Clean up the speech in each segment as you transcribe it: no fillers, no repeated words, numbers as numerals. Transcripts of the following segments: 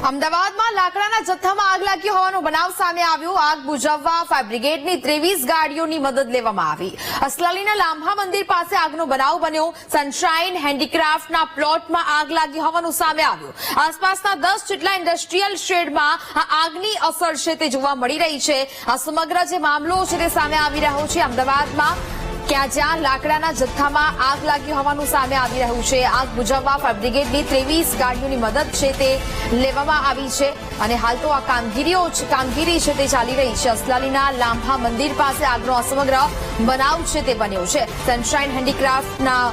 અમદાવાદમાં લાકડાના જથ્થામાં આગ લાગી હોવાનો બનાવ સામે આવ્યો। આગ બુઝાવવા ફાયર બ્રિગેડની 23 ગાડીઓની મદદ લેવામાં આવી। અસલાલીના લાંભા મંદિર પાસે આગનો બનાવ બન્યો। સનશાઇન હેન્ડીક્રાફ્ટના પ્લોટમાં આગ લાગી હોવાનું સામે આવ્યું। આસપાસના 10 જેટલા ઇન્ડસ્ટ્રીયલ શેડમાં આ આગની અસર છે તે જોવા મળી રહી છે। આ સમગ્ર જે મામલો છે તે સામે આવી રહ્યો છે અમદાવાદમાં, જ્યાં લાકડાના જથ્થામાં આગ લાગી હોવાનું સામે આવી રહ્યું છે। આગ બુઝાવવા ફાયર બ્રિગેડની 23 ગાડીઓની મદદ છે તે લેવામાં આવી છે અને હાલ તો આ કામગીરી છે તે ચાલી રહી છે। અસલાલીના લાંભા મંદિર પાસે આગનો આ સમગ્ર બનાવ છે તે બન્યો છે। સનશાઇન હેન્ડીક્રાફ્ટના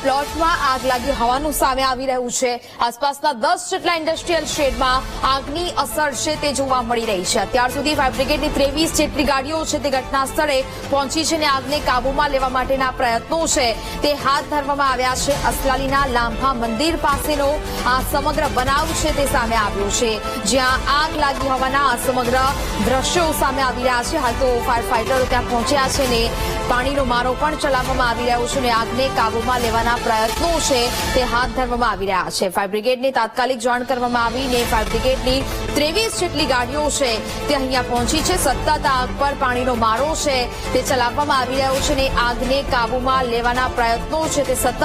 પ્લોટમાં આગ લાગી હોવાનું સામે આવી રહ્યું છે। આસપાસના 10 જેટલા ઇન્ડસ્ટ્રીયલ શેડમાં આગની અસર છે તે જોવા મળી રહી છે। અત્યાર સુધી ફાયર બ્રિગેડની 23 જેટલી ગાડીઓ છે તે ઘટના સ્થળે પહોંચી છે અને આગને કાબૂમાં લેવા માટેના પ્રયત્નો છે તે હાથ ધરવામાં આવ્યા છે। અસલાલીના લાંભા મંદિર પાસેનો આ સમગ્ર બનાવ છે તે સામે આવ્યો છે, જ્યાં આગ લાગી હોવાના આ સમગ્ર દ્રશ્યો સામે આવી રહ્યા છે। હાલ તો ફાયર ફાઈટરો ત્યાં પહોંચ્યા છે ને પાણીનો મારો પણ ચલાવવામાં આવી રહ્યો છે અને આગને કાબૂમાં લેવાના પ્રયત્નો છે તે હાથ ધરવામાં આવી રહ્યા છે। ફાયર બ્રિગેડને તાત્કાલિક જાણ કરવામાં આવીને ફાયર બ્રિગેડની 23 જેટલી ગાડીઓ છે તે અહીંયા પહોંચી છે। સતત આગ પર પાણીનો મારો છે તે ચલાવવામાં આવી રહ્યો છે અને આગને કાબૂમાં લેવાના પ્રયત્નો છે તે સતત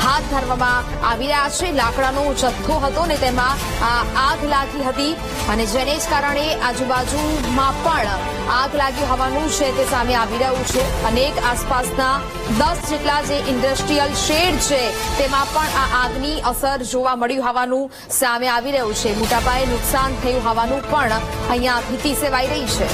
હાથ ધરવામાં આવી રહ્યા છે। લાકડાનો જથ્થો હતો ને તેમાં આગ લાગી હતી અને જેને જ કારણે આજુબાજુમાં પણ આગ લાગી હોવાનું છે તે સામે આવી રહ્યું છે। અનેક આસપાસના 10 જેટલા જે ઇન્ડસ્ટ્રીયલ શેડ છે તેમાં પણ આ આગની અસર જોવા મળ્યું હોવાનું સામે આવી રહ્યું છે। મોટા પાયે નુકસાન થયું હોવાનું પણ અહીંયા ભીતિ સેવાઈ રહી છે।